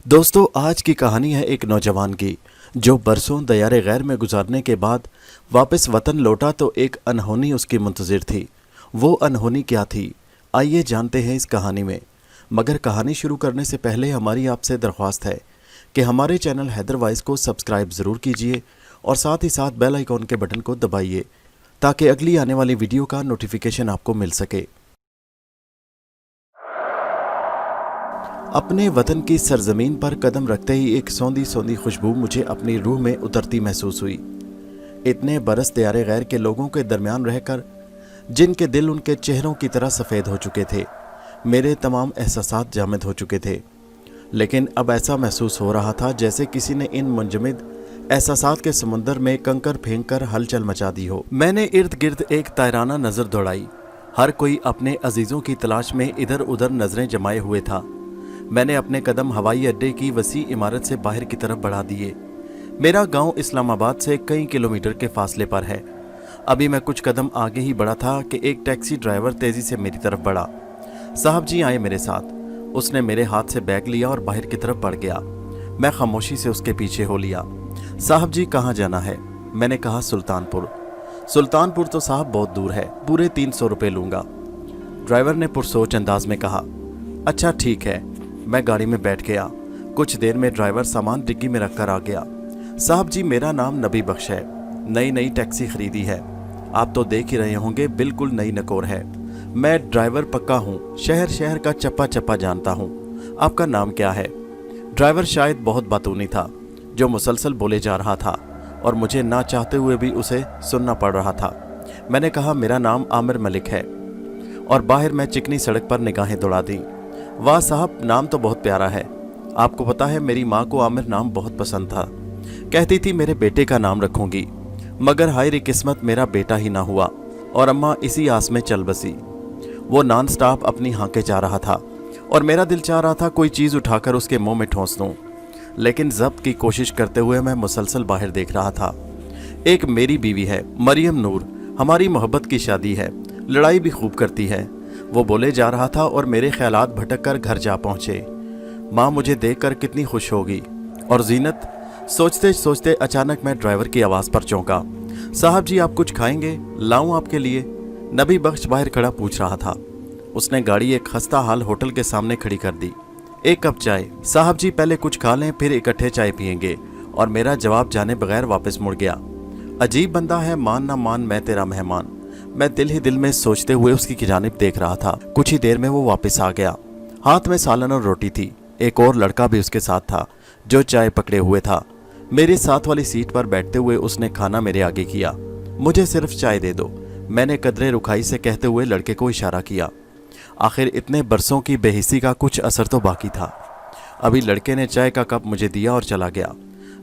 दोस्तों, आज की कहानी है एक नौजवान की जो बरसों दयारे गैर में गुजारने के बाद वापस वतन लौटा तो एक अनहोनी उसकी मुंतज़िर थी। वो अनहोनी क्या थी, आइए जानते हैं इस कहानी में। मगर कहानी शुरू करने से पहले हमारी आपसे दरख्वास्त है कि हमारे चैनल हैदर वॉइस को सब्सक्राइब ज़रूर कीजिए और साथ ही साथ बेल आइकॉन के बटन को दबाइए ताकि अगली आने वाली वीडियो का नोटिफिकेशन आपको मिल सके। अपने वतन की सरजमीन पर कदम रखते ही एक सौंधी सौंधी खुशबू मुझे अपनी रूह में उतरती महसूस हुई। इतने बरस दयारे गैर के लोगों के दरमियान रहकर जिनके दिल उनके चेहरों की तरह सफ़ेद हो चुके थे, मेरे तमाम एहसासात जामिद हो चुके थे। लेकिन अब ऐसा महसूस हो रहा था जैसे किसी ने इन मुंजमद एहसासात के समंदर में कंकर फेंक कर हलचल मचा दी हो। मैंने इर्द गिर्द एक तायराना नज़र दौड़ाई। हर कोई अपने अजीज़ों की तलाश में इधर उधर नज़रें जमाए हुए था। मैंने अपने कदम हवाई अड्डे की वसी इमारत से बाहर की तरफ बढ़ा दिए। मेरा गांव इस्लामाबाद से कई किलोमीटर के फासले पर है। अभी मैं कुछ कदम आगे ही बढ़ा था कि एक टैक्सी ड्राइवर तेज़ी से मेरी तरफ बढ़ा। साहब जी आए मेरे साथ। उसने मेरे हाथ से बैग लिया और बाहर की तरफ बढ़ गया। मैं खामोशी से उसके पीछे हो लिया। साहब जी कहाँ जाना है? मैंने कहा सुल्तानपुर। सुल्तानपुर तो साहब बहुत दूर है, पूरे 300 रुपये लूँगा। ड्राइवर ने पुरसोच अंदाज में कहा। अच्छा ठीक है। मैं गाड़ी में बैठ गया। कुछ देर में ड्राइवर सामान डिग्गी में रखकर आ गया। साहब जी मेरा नाम नबी बख्श है, नई टैक्सी खरीदी है। आप तो देख ही रहे होंगे, बिल्कुल नई नकोर है। मैं ड्राइवर पक्का हूँ, शहर शहर का चप्पा चप्पा जानता हूँ। आपका नाम क्या है? ड्राइवर शायद बहुत बातूनी था, जो मुसलसल बोले जा रहा था और मुझे ना चाहते हुए भी उसे सुनना पड़ रहा था। मैंने कहा मेरा नाम आमिर मलिक है और बाहर मैं चिकनी सड़क पर निगाहें दौड़ा दी। वाह साहब, नाम तो बहुत प्यारा है। आपको पता है मेरी माँ को आमिर नाम बहुत पसंद था। कहती थी मेरे बेटे का नाम रखूंगी, मगर हाय रे किस्मत, मेरा बेटा ही ना हुआ और अम्मा इसी आस में चल बसी। वो नॉन स्टॉप अपनी हांके जा रहा था और मेरा दिल चाह रहा था कोई चीज़ उठाकर उसके मुंह में ठोंस दूं, लेकिन जब्त की कोशिश करते हुए मैं मुसलसल बाहर देख रहा था। एक मेरी बीवी है मरियम नूर, हमारी मोहब्बत की शादी है, लड़ाई भी खूब करती है। वो बोले जा रहा था और मेरे ख्यालात भटक कर घर जा पहुंचे। माँ मुझे देखकर कितनी खुश होगी और जीनत, सोचते सोचते अचानक मैं ड्राइवर की आवाज़ पर चौंका। साहब जी आप कुछ खाएंगे? लाऊं आपके लिए? नबी बख्श बाहर खड़ा पूछ रहा था। उसने गाड़ी एक खस्ता हाल होटल के सामने खड़ी कर दी। एक कप चाय। साहब जी पहले कुछ खा लें, फिर इकट्ठे चाय पियेंगे। और मेरा जवाब जाने बगैर वापस मुड़ गया। अजीब बंदा है, मान ना मान मैं तेरा मेहमान। मैं दिल ही दिल में सोचते हुए उसकी जानिब देख रहा था। कुछ ही देर में वो वापस आ गया। हाथ में सालन और रोटी थी। एक और लड़का भी उसके साथ था जो चाय पकड़े हुए था। मेरे साथ वाली सीट पर बैठते हुए उसने खाना मेरे आगे किया। मुझे सिर्फ चाय दे दो, मैंने कदरे रुखाई से कहते हुए लड़के को इशारा किया। आखिर इतने बरसों की बेहिसी का कुछ असर तो बाकी था। अभी लड़के ने चाय का कप मुझे दिया और चला गया।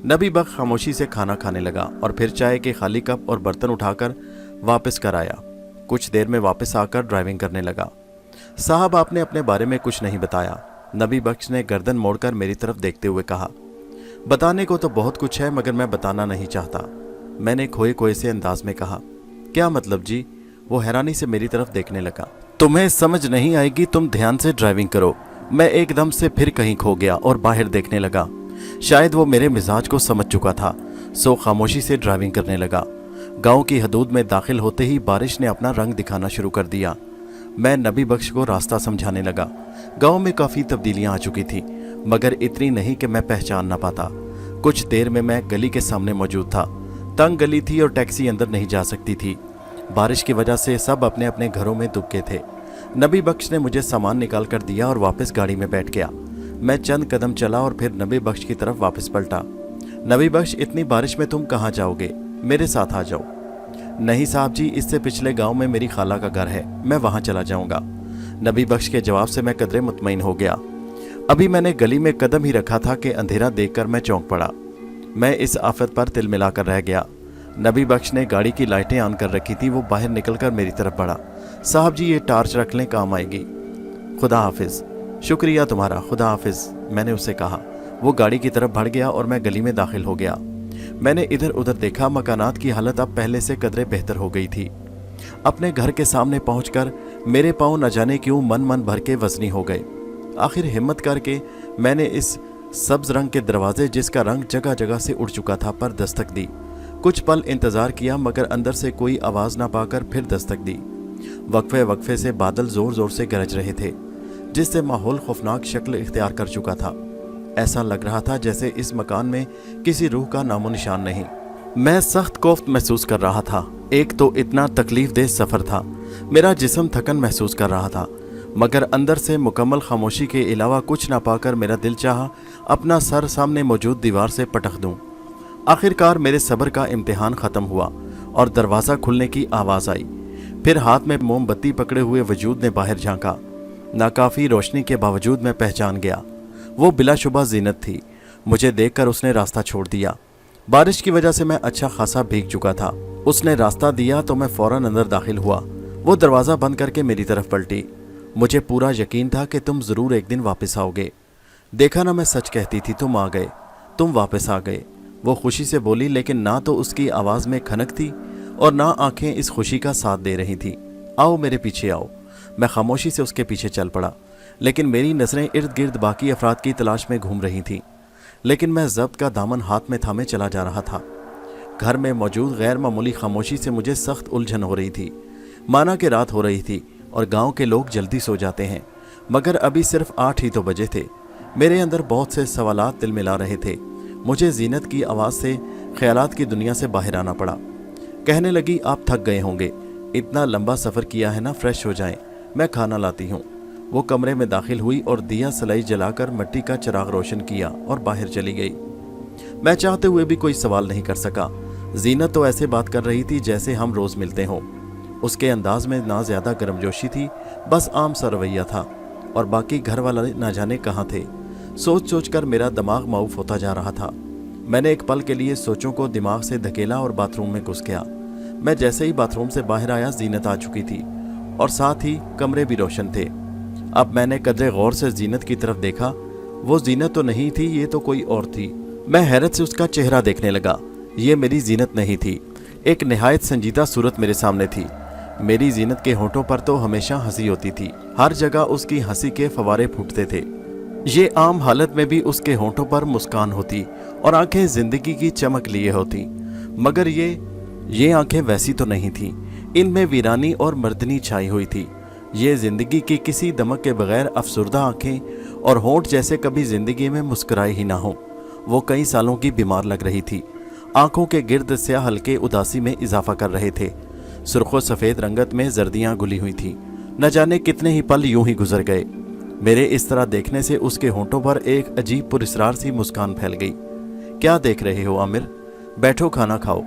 नबी बख्श खामोशी से खाना खाने लगा और फिर चाय के खाली कप और बर्तन उठाकर वापस कर आया। कुछ देर में वापस आकर ड्राइविंग करने लगा। साहब आपने अपने बारे में कुछ नहीं बताया। नबी बख्श ने गर्दन मोड़कर मेरी तरफ देखते हुए कहा। बताने को तो बहुत कुछ है, मगर मैं बताना नहीं चाहता, मैंने खोए खोए से अंदाज में कहा। क्या मतलब जी? वो हैरानी से मेरी तरफ देखने लगा। तुम्हें समझ नहीं आएगी, तुम ध्यान से ड्राइविंग करो। मैं एकदम से फिर कहीं खो गया और बाहर देखने लगा। शायद वो मेरे मिजाज को समझ चुका था, सो खामोशी से ड्राइविंग करने लगा। गांव की हदूद में दाखिल होते ही बारिश ने अपना रंग दिखाना शुरू कर दिया। मैं नबी बख्श को रास्ता समझाने लगा। गांव में काफ़ी तब्दीलियां आ चुकी थी, मगर इतनी नहीं कि मैं पहचान ना पाता। कुछ देर में मैं गली के सामने मौजूद था। तंग गली थी और टैक्सी अंदर नहीं जा सकती थी। बारिश की वजह से सब अपने अपने घरों में दुबके थे। नबी बख्श ने मुझे सामान निकाल कर दिया और वापस गाड़ी में बैठ गया। मैं चंद कदम चला और फिर नबी बख्श की तरफ वापस पलटा। नबी बख्श, इतनी बारिश में तुम कहाँ जाओगे? मेरे साथ आ जाओ। नहीं साहब जी, इससे पिछले गांव में मेरी खाला का घर है, मैं वहां चला जाऊंगा। नबी बख्श के जवाब से मैं कदरे मुतमईन हो गया। अभी मैंने गली में कदम ही रखा था कि अंधेरा देखकर मैं चौंक पड़ा। मैं इस आफत पर तिल मिलाकर रह गया। नबी बख्श ने गाड़ी की लाइटें ऑन कर रखी थी। वो बाहर निकलकर मेरी तरफ बढ़ा। साहब जी ये टार्च रख लें, काम आएगी। खुदा हाफिज। शुक्रिया तुम्हारा, खुदा हाफिज, मैंने उससे कहा। वो गाड़ी की तरफ बढ़ गया और मैं गली में दाखिल हो गया। मैंने इधर उधर देखा। मकानात की हालत अब पहले से कदरे बेहतर हो गई थी। अपने घर के सामने पहुंचकर मेरे पांव न जाने क्यों मन मन भर के वजनी हो गए। आखिर हिम्मत करके मैंने इस सब्ज रंग के दरवाजे जिसका रंग जगह जगह से उड़ चुका था पर दस्तक दी। कुछ पल इंतजार किया मगर अंदर से कोई आवाज ना पाकर फिर दस्तक दी। वक्फे वक्फे से बादल जोर जोर से गरज रहे थे जिससे माहौल खौफनाक शक्ल इख्तियार कर चुका था। ऐसा लग रहा था जैसे इस मकान में किसी रूह का नामो निशान नहीं। मैं सख्त कोफ्त महसूस कर रहा था। एक तो इतना तकलीफ देह सफ़र था, मेरा जिस्म थकन महसूस कर रहा था, मगर अंदर से मुकम्मल खामोशी के अलावा कुछ ना पाकर मेरा दिल चाहा अपना सर सामने मौजूद दीवार से पटक दूं। आखिरकार मेरे सब्र का इम्तिहान ख़त्म हुआ और दरवाज़ा खुलने की आवाज़ आई। फिर हाथ में मोमबत्ती पकड़े हुए वजूद ने बाहर झांका। नाकाफ़ी रोशनी के बावजूद मैं पहचान गया, वो बिलाशुबा जीनत थी। मुझे देखकर उसने रास्ता छोड़ दिया। बारिश की वजह से मैं अच्छा खासा भीग चुका था। उसने रास्ता दिया तो मैं फ़ौरन अंदर दाखिल हुआ। वो दरवाज़ा बंद करके मेरी तरफ पलटी। मुझे पूरा यकीन था कि तुम ज़रूर एक दिन वापस आओगे। देखा ना, मैं सच कहती थी, तुम आ गए, तुम वापस आ गए। वो खुशी से बोली, लेकिन ना तो उसकी आवाज़ में खनक थी और ना आंखें इस खुशी का साथ दे रही थी। आओ मेरे पीछे आओ। मैं खामोशी से उसके पीछे चल पड़ा, लेकिन मेरी नज़रें इर्द गिर्द बाकी अफराद की तलाश में घूम रही थीं। लेकिन मैं ज़ब्त का दामन हाथ में थामे चला जा रहा था। घर में मौजूद गैर मामूली खामोशी से मुझे सख्त उलझन हो रही थी। माना कि रात हो रही थी और गांव के लोग जल्दी सो जाते हैं, मगर अभी सिर्फ 8 ही तो बजे थे। मेरे अंदर बहुत से सवालात दिल मिला रहे थे। मुझे जीनत की आवाज़ से ख्यालात की दुनिया से बाहर आना पड़ा। कहने लगी, आप थक गए होंगे, इतना लंबा सफ़र किया है ना, फ्रेश हो जाएं, मैं खाना लाती हूँ। वो कमरे में दाखिल हुई और दिया सलाई जलाकर मिट्टी का चिराग रोशन किया और बाहर चली गई। मैं चाहते हुए भी कोई सवाल नहीं कर सका। जीनत तो ऐसे बात कर रही थी जैसे हम रोज़ मिलते हों। उसके अंदाज में ना ज़्यादा गर्मजोशी थी, बस आम सा रवैया था। और बाकी घर वाले ना जाने कहाँ थे। सोच सोच कर मेरा दिमाग माऊफ होता जा रहा था। मैंने एक पल के लिए सोचों को दिमाग से धकेला और बाथरूम में घुस गया। मैं जैसे ही बाथरूम से बाहर आया, जीनत आ चुकी थी और साथ ही कमरे भी रोशन थे। अब मैंने कदरे गौर से जीनत की तरफ देखा। वो जीनत तो नहीं थी, ये तो कोई और थी। मैं हैरत से उसका चेहरा देखने लगा। ये मेरी जीनत नहीं थी। एक निहायत संजीदा सूरत मेरे सामने थी। मेरी जीनत के होठों पर तो हमेशा हंसी होती थी, हर जगह उसकी हंसी के फवारे फूटते थे। ये आम हालत में भी उसके होठों पर मुस्कान होती और आंखें जिंदगी की चमक लिए होती, मगर ये आंखें वैसी तो नहीं थीं। इनमें वीरानी और मर्दनी छाई हुई थी। ये जिंदगी की किसी दमक के बगैर अफसुर्दा आंखें और होंठ जैसे कभी जिंदगी में मुस्कुराए ही ना हो। वो कई सालों की बीमार लग रही थी। आंखों के गिर्द स्याह हल्के उदासी में इजाफा कर रहे थे। सुर्खो सफ़ेद रंगत में जर्दियाँ गुली हुई थी। न जाने कितने ही पल यूं ही गुजर गए। मेरे इस तरह देखने से उसके होंठों पर एक अजीब पुरस्रार सी मुस्कान फैल गई। क्या देख रहे हो आमिर, बैठो खाना खाओ।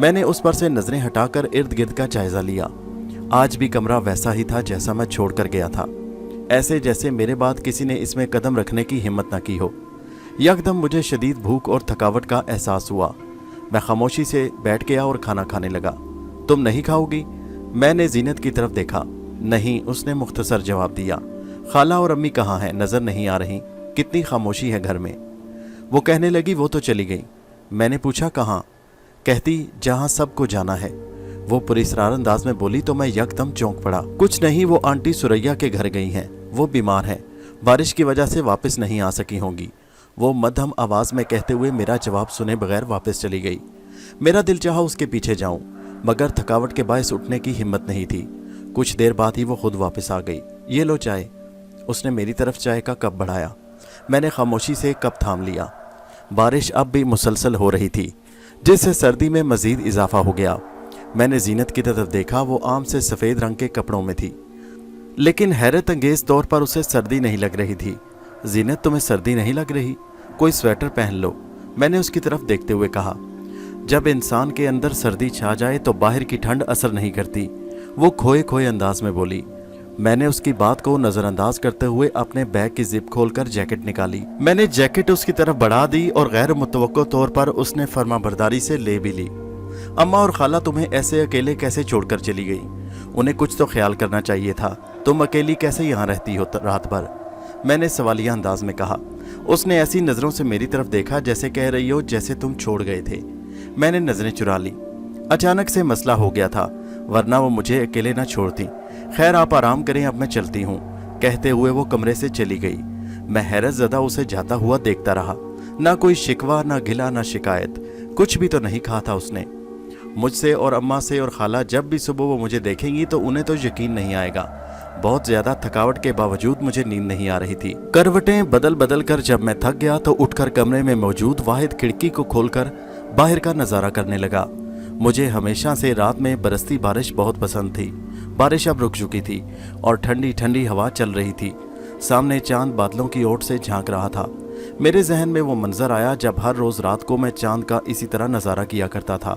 मैंने उस पर से नजरें हटाकर इर्द गिर्द का जायजा लिया। आज भी कमरा वैसा ही था जैसा मैं छोड़ कर गया था, ऐसे जैसे मेरे बाद किसी ने इसमें कदम रखने की हिम्मत न की हो। यकदम मुझे शदीद भूख और थकावट का एहसास हुआ। मैं खामोशी से बैठ गया और खाना खाने लगा। तुम नहीं खाओगी? मैंने जीनत की तरफ देखा। नहीं, उसने मुख्तसर जवाब दिया। खाला और अम्मी कहाँ हैं? नजर नहीं आ रही। कितनी खामोशी है घर में। वो कहने लगी, वो तो चली गई। मैंने पूछा कहाँ? कहती जहाँ सबको जाना है। वो पुरस्रार अंदाज में बोली तो मैं यकदम चौंक पड़ा। कुछ नहीं, वो आंटी सुरैया के घर गई हैं। वो बीमार है, बारिश की वजह से वापस नहीं आ सकी होंगी। वो मध्यम आवाज में कहते हुए मेरा जवाब सुने बगैर वापस चली गई। मेरा दिल चाहा उसके पीछे जाऊं, मगर थकावट के बायस उठने की हिम्मत नहीं थी। कुछ देर बाद ही वो खुद वापस आ गई। ये लो चाय। उसने मेरी तरफ चाय का कप बढ़ाया। मैंने खामोशी से कप थाम लिया। बारिश अब भी मुसलसल हो रही थी, जिससे सर्दी में मजीद इजाफा हो गया। मैंने जीनत की तरफ देखा। वो आम से सफ़ेद रंग के कपड़ों में थी, लेकिन हैरत अंगेज तौर पर उसे सर्दी नहीं लग रही थी। जीनत, तुम्हें सर्दी नहीं लग रही? कोई स्वेटर पहन लो, मैंने उसकी तरफ देखते हुए कहा। जब इंसान के अंदर सर्दी छा जाए तो बाहर की ठंड असर नहीं करती, वो खोए खोए अंदाज में बोली। मैंने उसकी बात को नज़रअंदाज करते हुए अपने बैग की जिप खोलकर जैकेट निकाली। मैंने जैकेट उसकी तरफ बढ़ा दी और गैर मुतवक्को तौर पर उसने फरमाबरदारी से ले भी ली। अम्मा और खाला तुम्हें ऐसे अकेले कैसे छोड़कर चली गई? उन्हें कुछ तो ख्याल करना चाहिए था। तुम अकेली कैसे यहाँ रहती हो रात भर? मैंने सवालिया अंदाज में कहा। उसने ऐसी नज़रों से मेरी तरफ देखा जैसे कह रही हो जैसे तुम छोड़ गए थे। मैंने नज़रें चुरा ली। अचानक से मसला हो गया था, वरना वो मुझे अकेले ना छोड़ती। खैर आप आराम करें, अब मैं चलती हूँ, कहते हुए वो कमरे से चली गई। मैं हैरत ज़दा उसे जाता हुआ देखता रहा। ना कोई शिकवा, ना गिला, ना शिकायत, कुछ भी तो नहीं कहा था उसने। मुझसे और अम्मा से और खाला जब भी सुबह वो मुझे देखेंगी तो उन्हें तो यकीन नहीं आएगा। बहुत ज्यादा थकावट के बावजूद मुझे नींद नहीं आ रही थी। करवटें बदल बदल कर जब मैं थक गया तो उठकर कमरे में मौजूद वाहिद खिड़की को खोलकर बाहर का नजारा करने लगा। मुझे हमेशा से रात में बरसती बारिश बहुत पसंद थी। बारिश अब रुक चुकी थी और ठंडी ठंडी हवा चल रही थी। सामने चांद बादलों की ओर से झांक रहा था। मेरे जहन में वो मंजर आया जब हर रोज रात को मैं चांद का इसी तरह नजारा किया करता था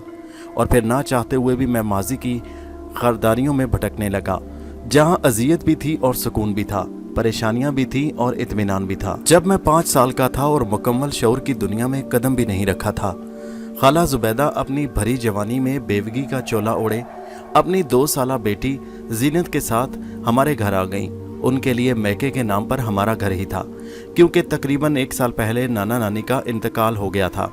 और फिर ना चाहते हुए भी मैं माजी की खरदारियों में भटकने लगा, जहां अजियत भी थी और सुकून भी था, परेशानियां भी थी और इत्मीनान भी था। जब मैं 5 साल का था और मुकम्मल शऊर की दुनिया में कदम भी नहीं रखा था, खाला जुबैदा अपनी भरी जवानी में बेवगी का चोला ओढ़े अपनी 2 साला बेटी जीनत के साथ हमारे घर आ गईं। उनके लिए मैके के नाम पर हमारा घर ही था, क्योंकि तकरीबन 1 साल पहले नाना नानी का इंतकाल हो गया था।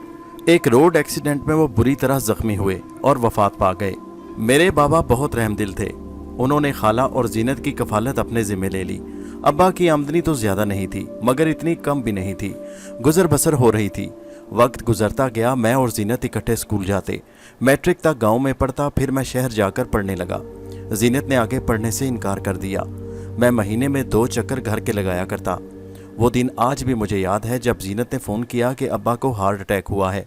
एक रोड एक्सीडेंट में वो बुरी तरह जख्मी हुए और वफात पा गए। मेरे बाबा बहुत रहमदिल थे। उन्होंने खाला और जीनत की कफालत अपने जिम्मे ले ली। अब्बा की आमदनी तो ज्यादा नहीं थी, मगर इतनी कम भी नहीं थी। गुजर बसर हो रही थी। वक्त गुजरता गया, मैं और जीनत इकट्ठे स्कूल जाते। मैट्रिक तक गांव में पढ़ता, फिर मैं शहर जाकर पढ़ने लगा। जीनत ने आगे पढ़ने से इनकार कर दिया। मैं महीने में 2 चक्कर घर के लगाया करता। वो दिन आज भी मुझे याद है जब जीनत ने फ़ोन किया कि अब्बा को हार्ट अटैक हुआ है।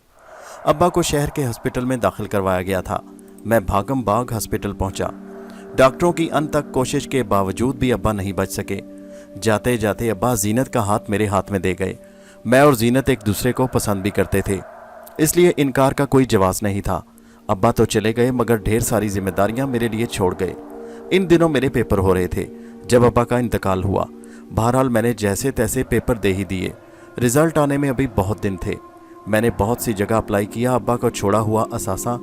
अब्बा को शहर के हॉस्पिटल में दाखिल करवाया गया था। मैं भागम भाग हॉस्पिटल पहुंचा। डॉक्टरों की अनथक कोशिश के बावजूद भी अब्बा नहीं बच सके। जाते जाते अब्बा जीनत का हाथ मेरे हाथ में दे गए। मैं और जीनत एक दूसरे को पसंद भी करते थे, इसलिए इनकार का कोई जवाब नहीं था। अब्बा तो चले गए, मगर ढेर सारी जिम्मेदारियां मेरे लिए छोड़ गए। इन दिनों मेरे पेपर हो रहे थे जब अब्बा का इंतकाल हुआ। बहरहाल मैंने जैसे तैसे पेपर दे ही दिए। रिजल्ट आने में अभी बहुत दिन थे। मैंने बहुत सी जगह अप्लाई किया। अब्बा को छोड़ा हुआ असासा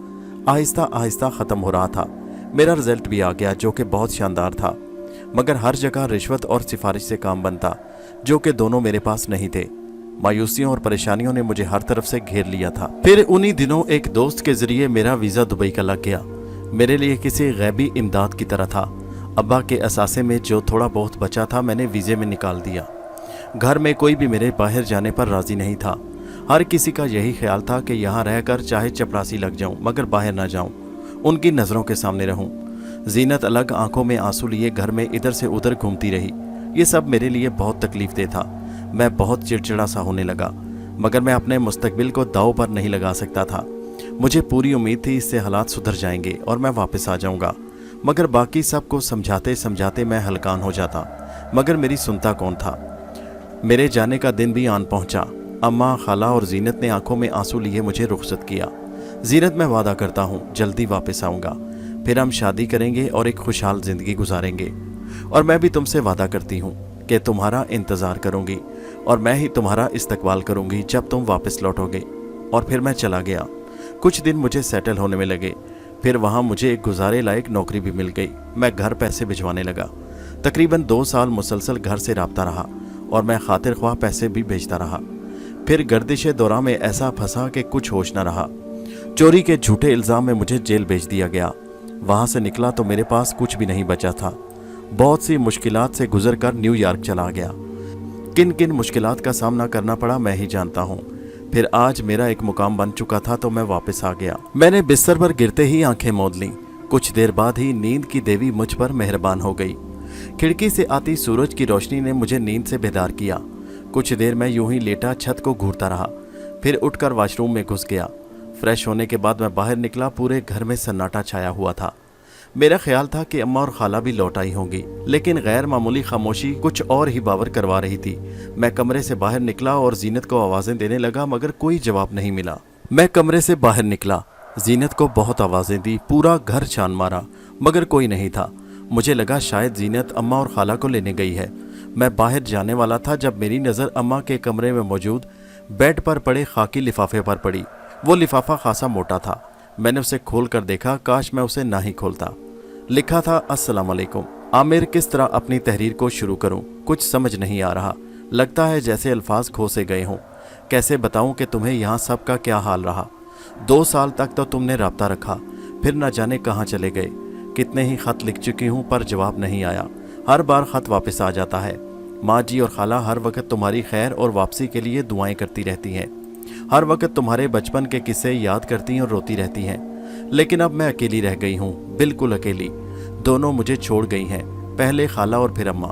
आहिस्ता आहिस्ता ख़त्म हो रहा था। मेरा रिजल्ट भी आ गया, जो कि बहुत शानदार था, मगर हर जगह रिश्वत और सिफारिश से काम बनता, जो कि दोनों मेरे पास नहीं थे। मायूसियों और परेशानियों ने मुझे हर तरफ से घेर लिया था। फिर उन्हीं दिनों एक दोस्त के जरिए मेरा वीज़ा दुबई का लग गया। मेरे लिए किसी गैबी इमदाद की तरह था। अब्बा के असासे में जो थोड़ा बहुत बचा था मैंने वीज़े में निकाल दिया। घर में कोई भी मेरे बाहर जाने पर राज़ी नहीं था। हर किसी का यही ख्याल था कि यहाँ रहकर चाहे चपरासी लग जाऊं, मगर बाहर ना जाऊं, उनकी नज़रों के सामने रहूं। जीनत अलग आंखों में आंसू लिए घर में इधर से उधर घूमती रही। ये सब मेरे लिए बहुत तकलीफ था। मैं बहुत चिड़चिड़ा सा होने लगा, मगर मैं अपने मुस्तकबिल को दांव पर नहीं लगा सकता था। मुझे पूरी उम्मीद थी इससे हालात सुधर जाएंगे और मैं वापस आ जाऊंगा, मगर बाकी सबको समझाते समझाते मैं हलकान हो जाता, मगर मेरी सुनता कौन था। मेरे जाने का दिन भी आन पहुंचा। अम्मा, खाला और जीनत ने आंखों में आंसू लिए मुझे रुखसत किया। जीनत, मैं वादा करता हूँ जल्दी वापस आऊँगा, फिर हम शादी करेंगे और एक खुशहाल ज़िंदगी गुजारेंगे। और मैं भी तुमसे वादा करती हूँ कि तुम्हारा इंतज़ार करूँगी और मैं ही तुम्हारा इस्तकबाल करूँगी जब तुम वापस लौटोगे। और फिर मैं चला गया। कुछ दिन मुझे सेटल होने में लगे। फिर वहाँ मुझे एक गुजारे लायक नौकरी भी मिल गई। मैं घर पैसे भिजवाने लगा। तकरीबन 2 साल मुसलसल घर से राब्ता रहा और मैं खातिर ख्वाह पैसे भी भेजता रहा। फिर गर्दिश दौरा में ऐसा फंसा कि कुछ होश न रहा। चोरी के झूठे इल्ज़ाम में मुझे जेल भेज दिया गया। वहाँ से निकला तो मेरे पास कुछ भी नहीं बचा था। बहुत सी मुश्किलात से गुजर कर न्यूयॉर्क चला गया। किन किन मुश्किलात का सामना करना पड़ा मैं ही जानता हूँ। फिर आज मेरा एक मुकाम बन चुका था तो मैं वापस आ गया। मैंने बिस्तर पर गिरते ही आंखें मूंद लीं। कुछ देर बाद ही नींद की देवी मुझ पर मेहरबान हो गई। खिड़की से आती सूरज की रोशनी ने मुझे नींद से बेदार किया। कुछ देर मैं यूं ही लेटा छत को घूरता रहा, फिर उठकर वॉशरूम में घुस गया। फ्रेश होने के बाद मैं बाहर निकला। पूरे घर में सन्नाटा छाया हुआ था। मेरा ख्याल था कि अम्मा और खाला भी लौट आई होंगी, लेकिन गैर मामूली खामोशी कुछ और ही बावर करवा रही थी। मैं कमरे से बाहर निकला और जीनत को आवाज़ें देने लगा, मगर कोई जवाब नहीं मिला। मैं कमरे से बाहर निकला, जीनत को बहुत आवाज़ें दी, पूरा घर छान मारा, मगर कोई नहीं था। मुझे लगा शायद जीनत अम्मा और खाला को लेने गई है। मैं बाहर जाने वाला था जब मेरी नज़र अम्मा के कमरे में मौजूद बेड पर पड़े खाकी लिफाफे पर पड़ी। वो लिफाफा खासा मोटा था। मैंने उसे खोल कर देखा। काश मैं उसे ना ही खोलता। लिखा था, अस्सलाम वालेकुम। आमिर, किस तरह अपनी तहरीर को शुरू करूं? कुछ समझ नहीं आ रहा। लगता है जैसे अल्फाज खो से गए हों। कैसे बताऊं कि तुम्हें यहाँ सब का क्या हाल रहा। 2 साल तक तो तुमने राब्ता रखा, फिर न जाने कहाँ चले गए। कितने ही खत लिख चुकी हूँ पर जवाब नहीं आया। हर बार खत वापस आ जाता है। माँ जी और खाला हर वक्त तुम्हारी खैर और वापसी के लिए दुआएं करती रहती हैं। हर वक्त तुम्हारे बचपन के किस्से याद करती हैं और रोती रहती हैं। लेकिन अब मैं अकेली रह गई हूँ, बिल्कुल अकेली। दोनों मुझे छोड़ गई हैं, पहले खाला और फिर अम्मा।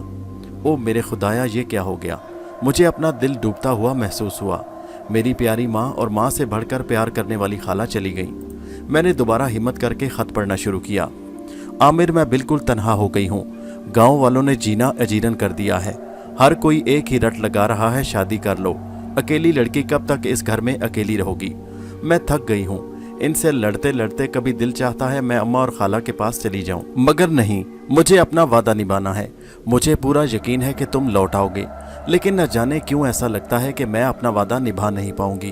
ओ मेरे खुदाया, ये क्या हो गया। मुझे अपना दिल डूबता हुआ महसूस हुआ। मेरी प्यारी माँ और माँ से बढ़कर प्यार करने वाली खाला चली गई। मैंने दोबारा हिम्मत करके ख़त पढ़ना शुरू किया। आमिर, मैं बिल्कुल तन्हा हो गई हूँ। गांव वालों ने जीना अजीरन कर दिया है। हर कोई एक ही रट लगा रहा है, शादी कर लो। अकेली लड़की कब तक इस घर में अकेली रहोगी। मैं थक गई हूँ। इनसे लड़ते लड़ते कभी दिल चाहता है मैं अम्मा और खाला के पास चली जाऊं, मगर नहीं, मुझे अपना वादा निभाना है। मुझे पूरा यकीन है कि तुम लौट आओगे, लेकिन न जाने क्यों ऐसा लगता है कि मैं अपना वादा निभा नहीं पाऊंगी,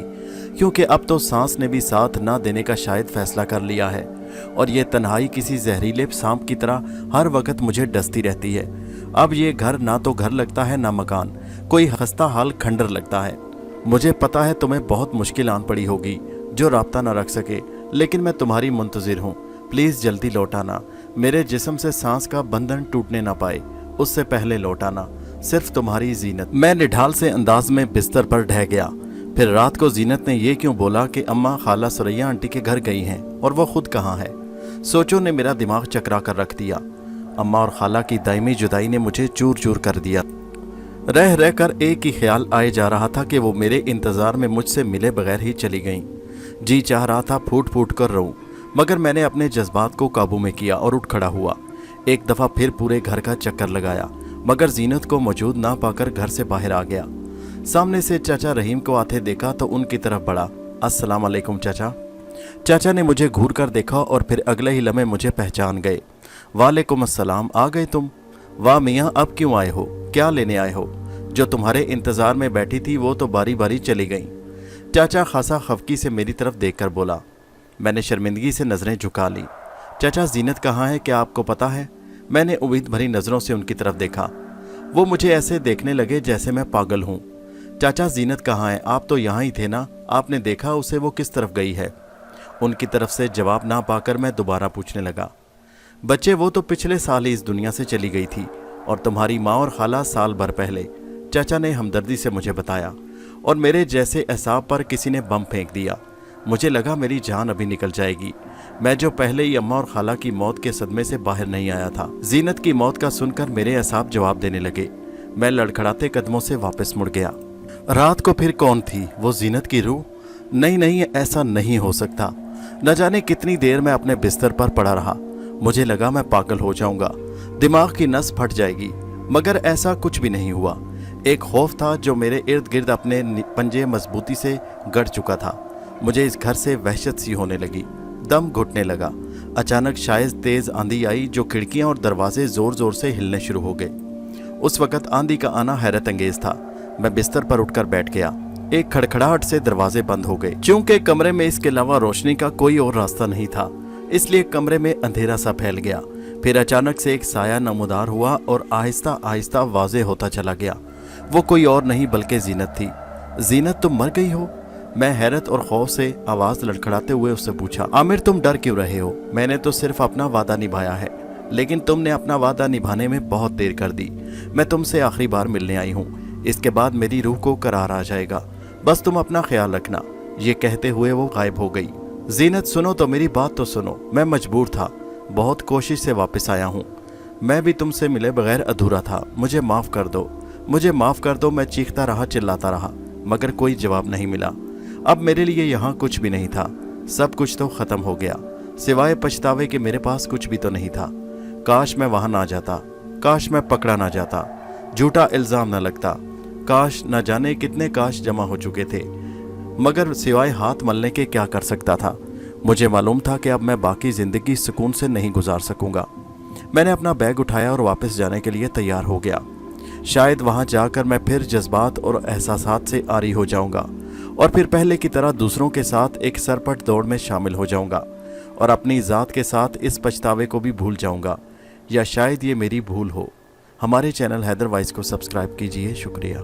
क्योंकि अब तो सांस ने भी साथ ना देने का शायद फैसला कर लिया है। और ये तन्हाई किसी जहरीले सांप की तरह हर वक्त मुझे डसती रहती है। अब ये घर ना तो घर लगता है ना मकान, कोई हंसता हाल खंडर लगता है। मुझे पता है तुम्हें बहुत मुश्किल आन पड़ी होगी जो राब्ता ना रख सके, लेकिन मैं तुम्हारी मुंतजिर हूँ। प्लीज़ जल्दी लौट आना। मेरे जिस्म से सांस का बंधन टूटने ना पाए, उससे पहले लौट आना। सिर्फ तुम्हारी जीनत। मैं निढाल से अंदाज में बिस्तर पर ढह गया। फिर रात को जीनत ने यह क्यों बोला कि अम्मा खाला सुरैया आंटी के घर गई हैं और वो खुद कहाँ है। सोचों ने मेरा दिमाग चकरा कर रख दिया। अम्मा और खाला की दायमी जुदाई ने मुझे चूर चूर कर दिया। रह रह कर एक ही ख्याल आए जा रहा था कि वो मेरे इंतज़ार में मुझसे मिले बगैर ही चली गईं। जी चाह रहा था फूट फूट कर रोऊं, मगर मैंने अपने जज्बात को काबू में किया और उठ खड़ा हुआ। एक दफ़ा फिर पूरे घर का चक्कर लगाया, मगर जीनत को मौजूद ना पाकर घर से बाहर आ गया। सामने से चाचा रहीम को आते देखा तो उनकी तरफ बढ़ा। अस्सलाम वालेकुम चाचा। चाचा ने मुझे घूर कर देखा और फिर अगले ही लम्हे मुझे पहचान गए। वालेकुम अस्सलाम, आ गए तुम। वाह मियाँ, अब क्यों आए हो, क्या लेने आए हो। जो तुम्हारे इंतज़ार में बैठी थी वो तो बारी बारी चली गई। चाचा खासा खफकी से मेरी तरफ देखकर बोला। मैंने शर्मिंदगी से नज़रें झुका ली। चाचा जीनत कहाँ है, क्या आपको पता है। मैंने उम्मीद भरी नज़रों से उनकी तरफ देखा। वो मुझे ऐसे देखने लगे जैसे मैं पागल हूँ। चाचा जीनत कहाँ है, आप तो यहाँ ही थे ना, आपने देखा उसे, वो किस तरफ गई है। उनकी तरफ से जवाब ना पाकर मैं दोबारा पूछने लगा। बच्चे, वो तो पिछले साल ही इस दुनिया से चली गई थी और तुम्हारी माँ और खाला साल भर पहले, चाचा ने हमदर्दी से मुझे बताया। और मेरे जैसे एहसाब पर किसी ने बम फेंक दिया। मुझे लगा मेरी जान अभी निकल जाएगी। मैं जो पहले ही अम्मा और खाला की मौत के सदमे से बाहर नहीं आया था। जीनत की मौत का सुनकर मेरे एहसाब जवाब देने लगे। मैं लड़खड़ाते कदमों से वापस मुड़ गया। रात को फिर कौन थी, वो जीनत की रूह? नहीं नहीं, ऐसा नहीं हो सकता। न जाने कितनी देर मैं अपने बिस्तर पर पड़ा रहा। मुझे लगा मैं पागल हो जाऊंगा, दिमाग की नस फट जाएगी, मगर ऐसा कुछ भी नहीं हुआ। एक खौफ था जो मेरे इर्द गिर्द अपने पंजे मजबूती से गढ़ चुका था। मुझे इस घर से वहशत सी होने लगी, दम घुटने लगा। अचानक शायद तेज आंधी आई जो खिड़कियां और दरवाजे जोर जोर से हिलने शुरू हो गए। उस वक्त आंधी का आना हैरत अंगेज था। मैं बिस्तर पर उठकर बैठ गया। एक खड़खड़ाहट से दरवाजे बंद हो गए। चूंकि कमरे में इसके अलावा रोशनी का कोई और रास्ता नहीं था, इसलिए कमरे में अंधेरा सा फैल गया। फिर अचानक से एक साया नमूदार हुआ और आहिस्ता आहिस्ता वाज़ेह होता चला गया। वो कोई और नहीं बल्कि जीनत थी। जीनत, तुम मर गई हो? मैं हैरत और खौफ से आवाज़ लड़खड़ाते हुए उससे पूछा। आमिर, तुम डर क्यों रहे हो? मैंने तो सिर्फ अपना वादा निभाया है, लेकिन तुमने अपना वादा निभाने में बहुत देर कर दी। मैं तुमसे आखिरी बार मिलने आई हूँ, इसके बाद मेरी रूह को करार आ जाएगा। बस तुम अपना ख्याल रखना। ये कहते हुए वो गायब हो गई। जीनत, सुनो तो, मेरी बात तो सुनो। मैं मजबूर था, बहुत कोशिश से वापस आया हूँ। मैं भी तुमसे मिले बगैर अधूरा था। मुझे माफ़ कर दो, मुझे माफ़ कर दो। मैं चीखता रहा, चिल्लाता रहा, मगर कोई जवाब नहीं मिला। अब मेरे लिए यहाँ कुछ भी नहीं था। सब कुछ तो ख़त्म हो गया, सिवाय पछतावे के मेरे पास कुछ भी तो नहीं था। काश मैं वहाँ ना जाता, काश मैं पकड़ा ना जाता, झूठा इल्ज़ाम ना लगता। काश न जाने कितने काश जमा हो चुके थे, मगर सिवाय हाथ मलने के क्या कर सकता था। मुझे मालूम था कि अब मैं बाकी ज़िंदगी सुकून से नहीं गुजार सकूंगा। मैंने अपना बैग उठाया और वापस जाने के लिए तैयार हो गया। शायद वहाँ जाकर मैं फिर जज्बात और एहसासात से आरी हो जाऊंगा और फिर पहले की तरह दूसरों के साथ एक सरपट दौड़ में शामिल हो जाऊंगा और अपनी ज़ात के साथ इस पछतावे को भी भूल जाऊंगा। या शायद ये मेरी भूल हो। हमारे चैनल हैदर वॉइस को सब्सक्राइब कीजिए। शुक्रिया।